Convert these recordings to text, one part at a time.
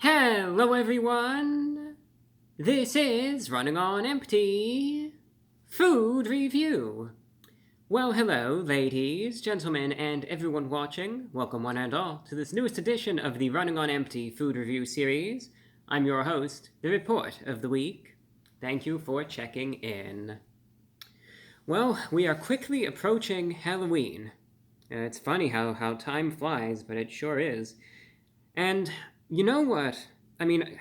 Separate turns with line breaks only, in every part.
Hello everyone! This is Running on Empty Food Review. Well, hello ladies, gentlemen, and everyone watching. Welcome one and all to this newest edition of the Running on Empty Food Review series. I'm your host, the Report of the Week. Thank you for checking in. Well, we are quickly approaching Halloween. It's funny how time flies, but it sure is. And you know what? I mean,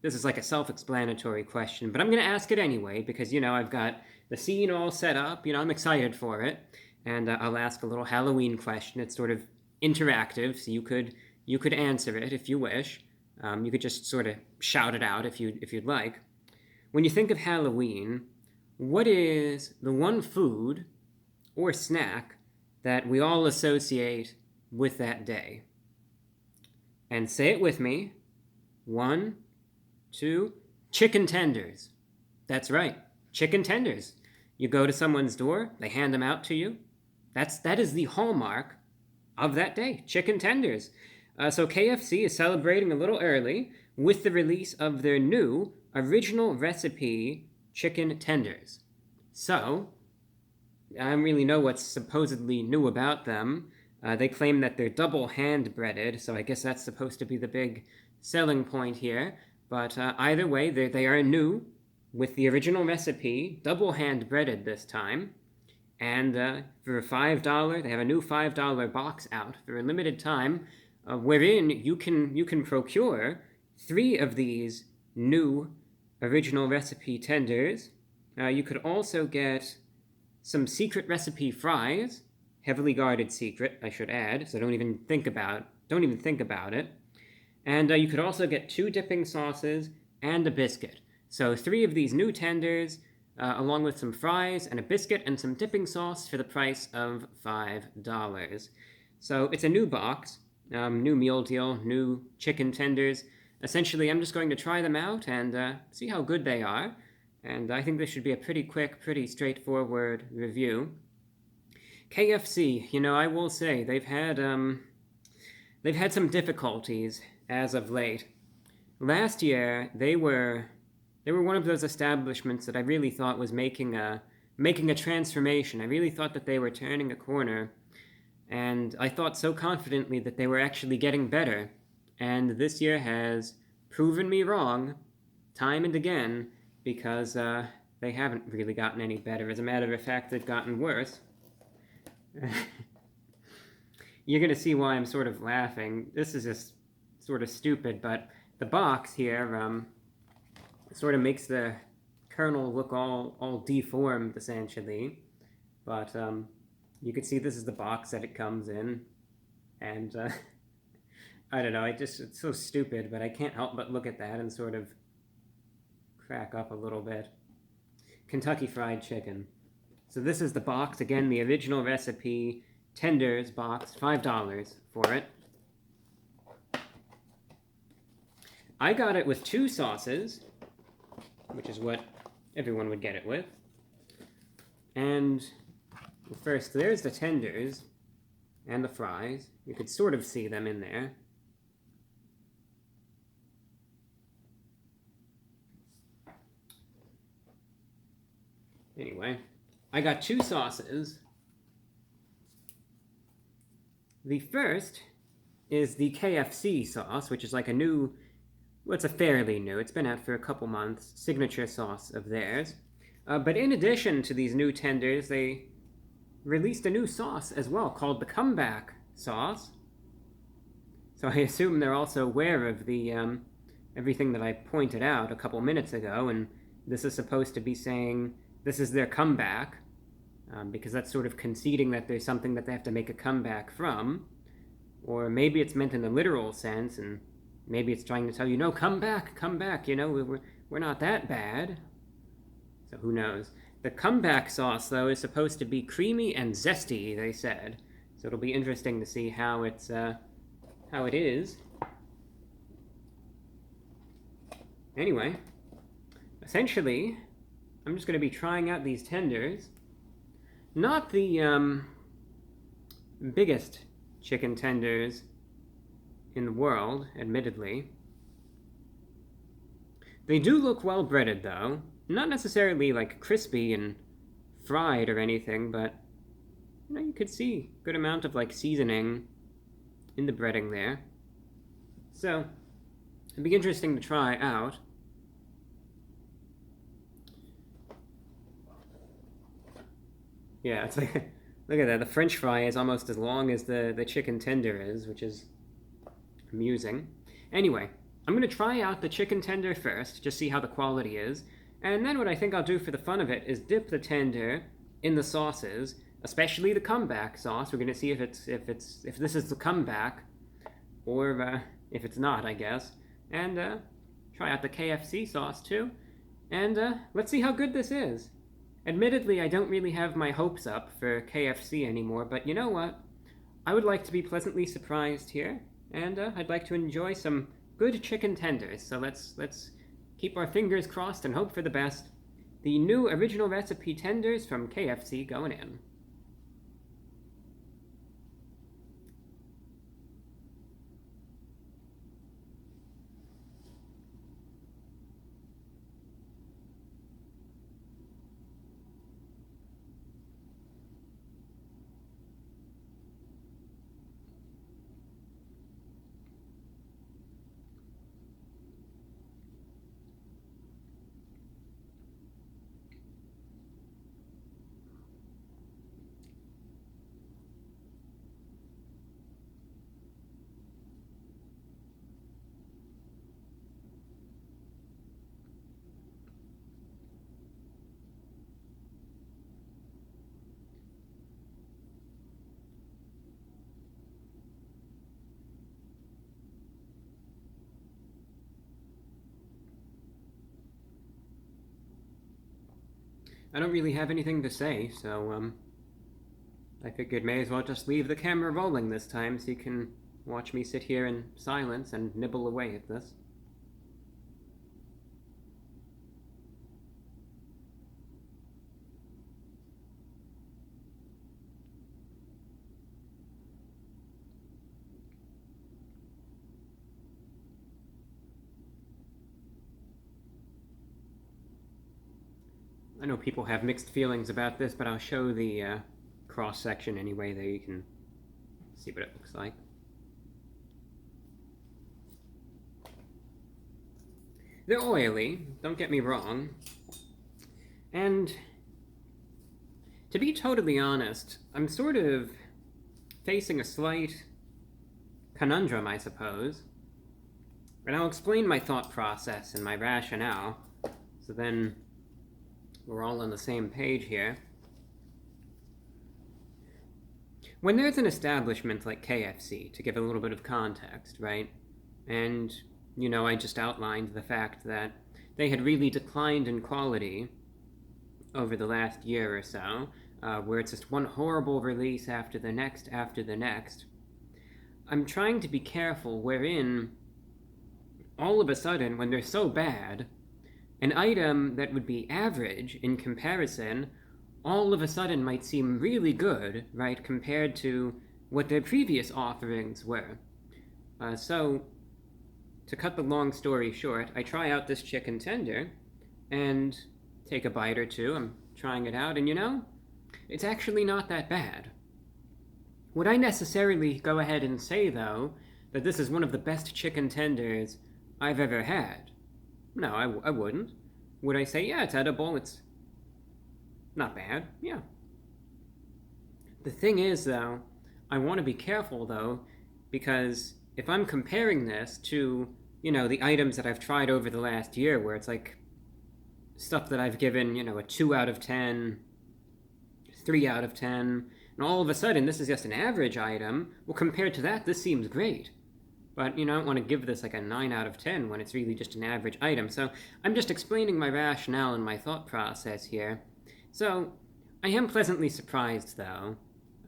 this is like a self-explanatory question, but I'm going to ask it anyway because, I've got the scene all set up. I'm excited for it. And I'll ask a little Halloween question. It's sort of interactive, so you could answer it if you wish. You could just sort of shout it out if you'd like. When you think of Halloween, what is the one food or snack that we all associate with that day? And say it with me. 1, 2, chicken tenders. That's right, chicken tenders. You go to someone's door, they hand them out to you. That is the hallmark of that day, chicken tenders. So KFC is celebrating a little early with the release of their new original recipe chicken tenders. So, I don't really know what's supposedly new about them. They claim that they're double hand-breaded, so I guess that's supposed to be the big selling point here. But either way, they are new with the original recipe, double hand-breaded this time. And for $5, they have a new $5 box out for a limited time, wherein you can procure 3 of these new original recipe tenders. You could also get some secret recipe fries. Heavily guarded secret, I should add, so don't even think about it. And you could also get 2 dipping sauces and a biscuit. So 3 of these new tenders, along with some fries and a biscuit and some dipping sauce for the price of $5. So it's a new box, new meal deal, new chicken tenders. Essentially, I'm just going to try them out and see how good they are. And I think this should be a pretty quick, pretty straightforward review. KFC, I will say they've had some difficulties as of late. Last year, they were one of those establishments that I really thought was making a transformation. I really thought that they were turning a corner, and I thought so confidently that they were actually getting better. And this year has proven me wrong, time and again, because they haven't really gotten any better. As a matter of fact, they've gotten worse. You're going to see why I'm sort of laughing. This is just sort of stupid, but the box here sort of makes the kernel look all deformed, essentially. But you can see this is the box that it comes in. And I don't know, it's so stupid, but I can't help but look at that and sort of crack up a little bit. Kentucky Fried Chicken. So this is the box, again, the original recipe, tenders box, $5 for it. I got it with 2 sauces, which is what everyone would get it with. And first, there's the tenders and the fries. You could sort of see them in there. Anyway, I got 2 sauces. The first is the KFC sauce, which is like a new, well, it's a fairly new, it's been out for a couple months, signature sauce of theirs. But in addition to these new tenders, they released a new sauce as well called the Comeback sauce. So I assume they're also aware of the everything that I pointed out a couple minutes ago, and this is supposed to be saying this is their comeback. Because that's sort of conceding that there's something that they have to make a comeback from. Or maybe it's meant in the literal sense, and maybe it's trying to tell you, no, come back, we're not that bad. So who knows. The comeback sauce, though, is supposed to be creamy and zesty, they said. So it'll be interesting to see how it is. Anyway, essentially, I'm just going to be trying out these tenders. Not the biggest chicken tenders in the world, admittedly. They do look well breaded, though. Not necessarily, like, crispy and fried or anything, but, you know, you could see a good amount of, like, seasoning in the breading there. So, it'd be interesting to try out. Yeah, it's like, look at that. The French fry is almost as long as the chicken tender is, which is amusing. Anyway, I'm going to try out the chicken tender first, just see how the quality is. And then what I think I'll do for the fun of it is dip the tender in the sauces, especially the comeback sauce. We're going to see if this is the comeback, or if it's not, I guess. And try out the KFC sauce too. And let's see how good this is. Admittedly, I don't really have my hopes up for KFC anymore, but you know what? I would like to be pleasantly surprised here, and I'd like to enjoy some good chicken tenders. So let's keep our fingers crossed and hope for the best. The new original recipe tenders from KFC going in. I don't really have anything to say, so I figured may as well just leave the camera rolling this time so you can watch me sit here in silence and nibble away at this. I know people have mixed feelings about this, but I'll show the cross-section anyway, there you can see what it looks like. They're oily, don't get me wrong. And to be totally honest, I'm sort of facing a slight conundrum, I suppose. And I'll explain my thought process and my rationale, so then we're all on the same page here. When there's an establishment like KFC, to give a little bit of context, right? And, you know, I just outlined the fact that they had really declined in quality over the last year or so, where it's just one horrible release after the next after the next. I'm trying to be careful wherein, all of a sudden, when they're so bad, an item that would be average in comparison all of a sudden might seem really good, right, compared to what their previous offerings were. So, to cut the long story short, I try out this chicken tender and take a bite or two. I'm trying it out, and you know, it's actually not that bad. Would I necessarily go ahead and say, though, that this is one of the best chicken tenders I've ever had? No, I wouldn't. Would I say, yeah, it's edible, it's not bad? Yeah. The thing is, though, I want to be careful, though, because if I'm comparing this to, you know, the items that I've tried over the last year, where it's like stuff that I've given, you know, a 2 out of 10, 3 out of 10, and all of a sudden this is just an average item, well, compared to that, this seems great. But, you know, I don't want to give this like a 9 out of 10 when it's really just an average item. So I'm just explaining my rationale and my thought process here. So I am pleasantly surprised, though,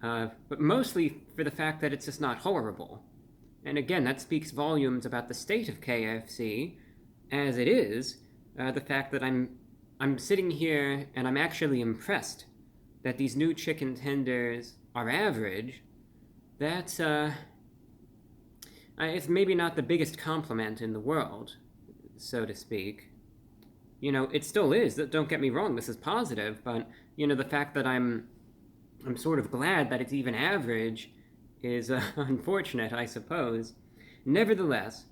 but mostly for the fact that it's just not horrible. And again, that speaks volumes about the state of KFC, as it is, the fact that I'm sitting here and I'm actually impressed that these new chicken tenders are average. That's, it's maybe not the biggest compliment in the world, so to speak. it still is. Don't get me wrong, this is positive, but, the fact that I'm sort of glad that it's even average is unfortunate, I suppose. Nevertheless,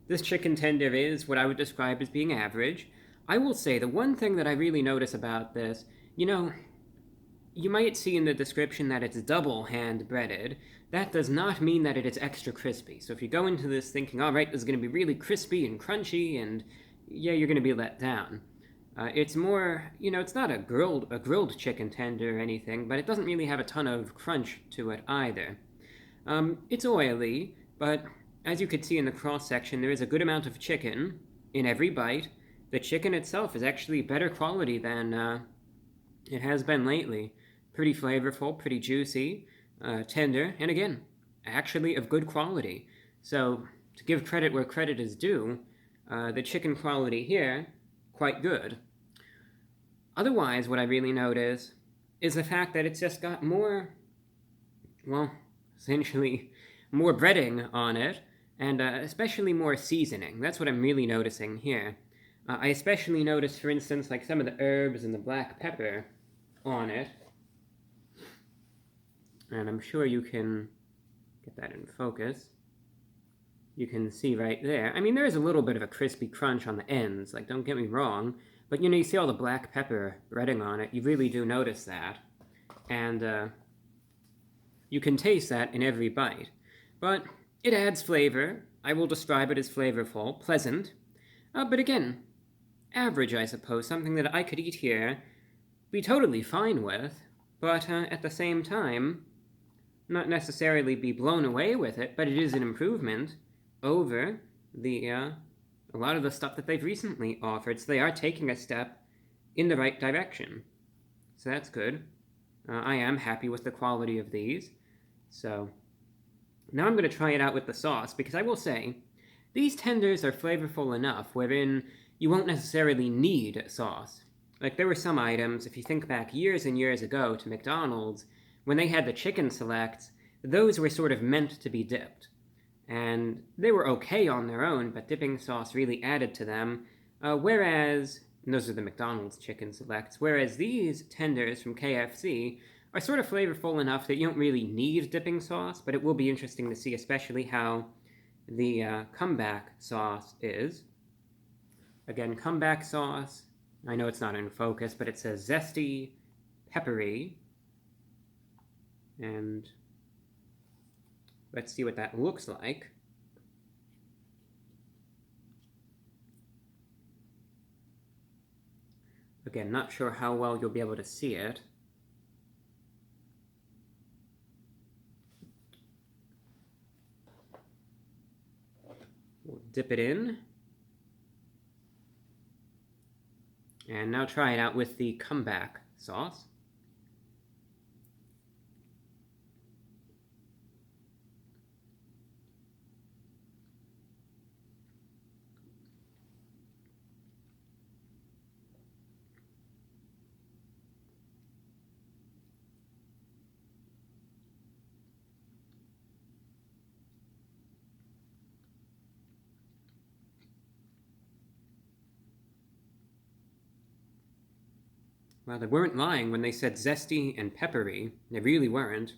this chicken tender is what I would describe as being average. I will say the one thing that I really notice about this, you might see in the description that it's double hand breaded. That does not mean that it is extra crispy. So if you go into this thinking, all right, this is going to be really crispy and crunchy, and yeah, you're going to be let down. It's more, it's not a grilled chicken tender or anything, but it doesn't really have a ton of crunch to it either. It's oily, but as you could see in the cross section, there is a good amount of chicken in every bite. The chicken itself is actually better quality than it has been lately. Pretty flavorful, pretty juicy, tender, and again, actually of good quality. So, to give credit where credit is due, the chicken quality here, quite good. Otherwise, what I really notice is the fact that it's just got more, well, essentially more breading on it, and especially more seasoning. That's what I'm really noticing here. I especially notice, for instance, like some of the herbs and the black pepper on it. And I'm sure you can get that in focus. You can see right there. I mean, there is a little bit of a crispy crunch on the ends, like, don't get me wrong. But, you see all the black pepper breading on it. You really do notice that. And you can taste that in every bite. But it adds flavor. I will describe it as flavorful, pleasant. But again, average, I suppose. Something that I could eat here, be totally fine with. But at the same time, not necessarily be blown away with it, but it is an improvement over a lot of the stuff that they've recently offered. So they are taking a step in the right direction. So that's good. I am happy with the quality of these. So now I'm going to try it out with the sauce, because I will say, these tenders are flavorful enough wherein you won't necessarily need sauce. Like, there were some items, if you think back years and years ago to McDonald's, when they had the chicken selects, those were sort of meant to be dipped. And they were okay on their own, but dipping sauce really added to them. Whereas, and those are the McDonald's chicken selects, whereas these tenders from KFC are sort of flavorful enough that you don't really need dipping sauce, but it will be interesting to see especially how the comeback sauce is. Again, comeback sauce, I know it's not in focus, but it says zesty, peppery, and let's see what that looks like. Again, not sure how well you'll be able to see it. We'll dip it in. And now try it out with the comeback sauce. Well, they weren't lying when they said zesty and peppery. They really weren't.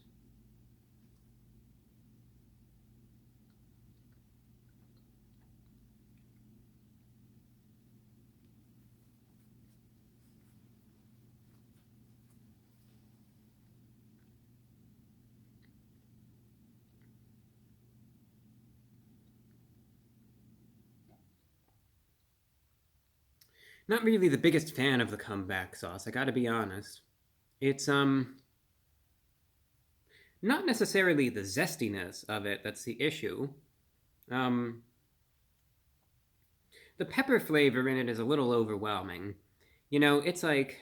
Not really the biggest fan of the comeback sauce, I gotta be honest. It's, not necessarily the zestiness of it that's the issue. The pepper flavor in it is a little overwhelming. It's like,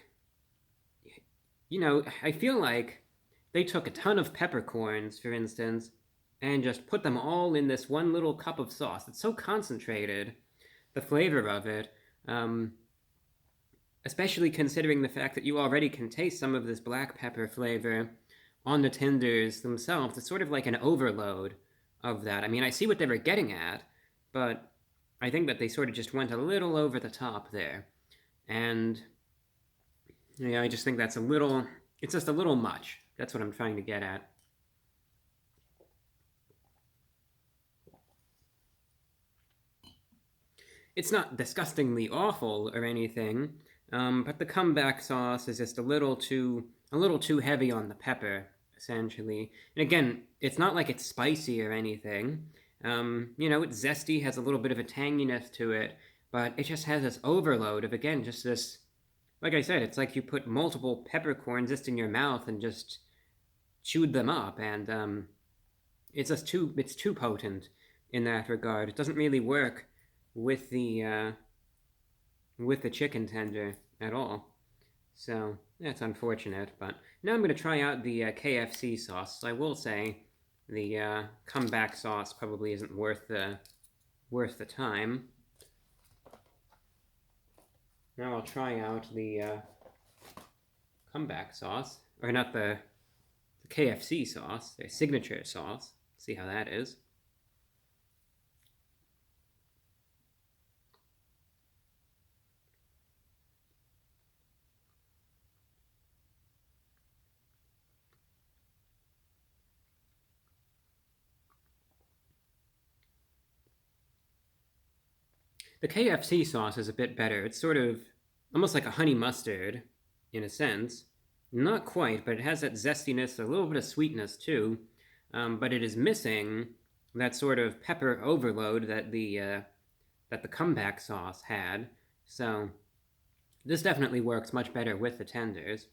I feel like they took a ton of peppercorns, for instance, and just put them all in this one little cup of sauce. It's so concentrated, the flavor of it. Especially considering the fact that you already can taste some of this black pepper flavor on the tenders themselves. It's sort of like an overload of that. I mean, I see what they were getting at, but I think that they sort of just went a little over the top there. And I just think that's it's just a little much. That's what I'm trying to get at. It's not disgustingly awful or anything, but the comeback sauce is just a little too heavy on the pepper, essentially. And again, it's not like it's spicy or anything. It's zesty, has a little bit of a tanginess to it, but it just has this overload of, again, just this, like I said, it's like you put multiple peppercorns just in your mouth and just chewed them up, and it's too potent in that regard. It doesn't really work with the chicken tender at all. So that's unfortunate. But now I'm going to try out the KFC sauce. I will say the comeback sauce probably isn't worth the time. Now I'll try out the comeback sauce, or not the KFC sauce, their signature sauce. See how that is. The KFC sauce is a bit better. It's sort of almost like a honey mustard, in a sense. Not quite, but it has that zestiness, a little bit of sweetness too. But it is missing that sort of pepper overload that the comeback sauce had. So this definitely works much better with the tenders.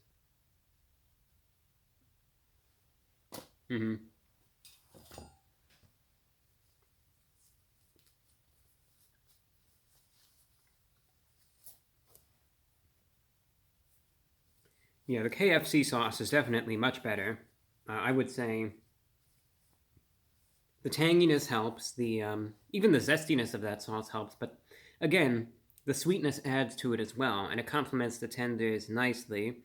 Yeah, the KFC sauce is definitely much better. I would say the tanginess helps, even the zestiness of that sauce helps, but again, the sweetness adds to it as well, and it complements the tenders nicely.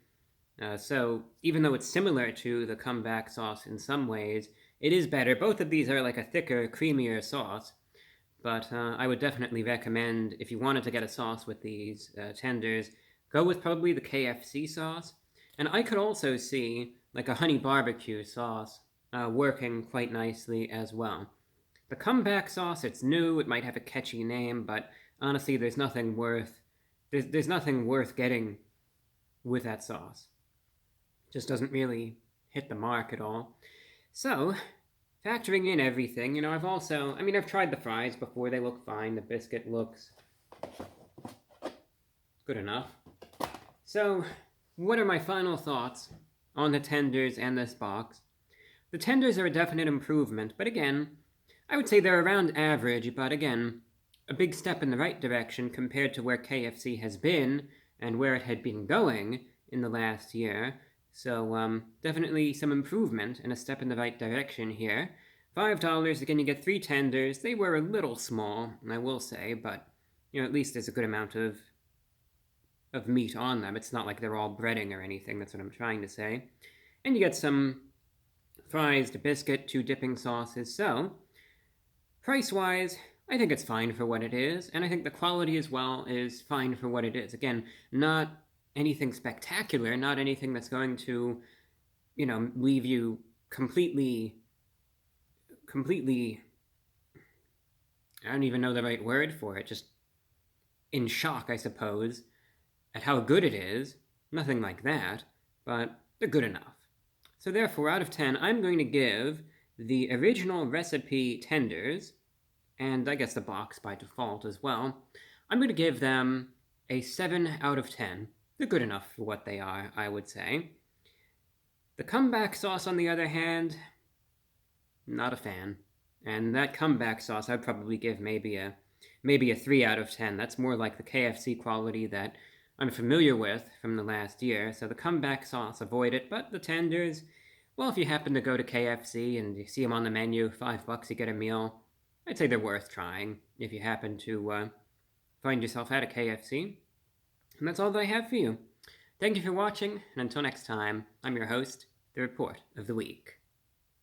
So even though it's similar to the comeback sauce in some ways, it is better. Both of these are like a thicker, creamier sauce, but I would definitely recommend, if you wanted to get a sauce with these tenders, go with probably the KFC sauce. And I could also see like a honey barbecue sauce working quite nicely as well. The comeback sauce, it's new, it might have a catchy name, but honestly, there's nothing worth getting with that sauce. It just doesn't really hit the mark at all. So, factoring in everything, I've tried the fries before, they look fine, the biscuit looks good enough. So, what are my final thoughts on the tenders and this box? The tenders are a definite improvement, but again, I would say they're around average, but again, a big step in the right direction compared to where KFC has been and where it had been going in the last year. So definitely some improvement and a step in the right direction here. $5, again, you get 3 tenders. They were a little small, I will say, but at least there's a good amount of meat on them. It's not like they're all breading or anything, that's what I'm trying to say. And you get some fries, the biscuit, 2 dipping sauces. So, price-wise, I think it's fine for what it is, and I think the quality as well is fine for what it is. Again, not anything spectacular, not anything that's going to, leave you completely, I don't even know the right word for it, just in shock, I suppose, at how good it is. Nothing like that, but they're good enough. So therefore, out of 10, I'm going to give the original recipe tenders, and I guess the box by default as well, I'm going to give them a 7 out of 10. They're good enough for what they are, I would say. The comeback sauce, on the other hand, not a fan. And that comeback sauce, I'd probably give maybe a 3 out of 10. That's more like the KFC quality that I'm familiar with from the last year. So the comeback sauce, avoid it. But the tenders, well, if you happen to go to KFC and you see them on the menu, $5 you get a meal, I'd say they're worth trying if you happen to find yourself at a KFC. And that's all that I have for you. Thank you for watching, and until next time, I'm your host, The Report of the Week.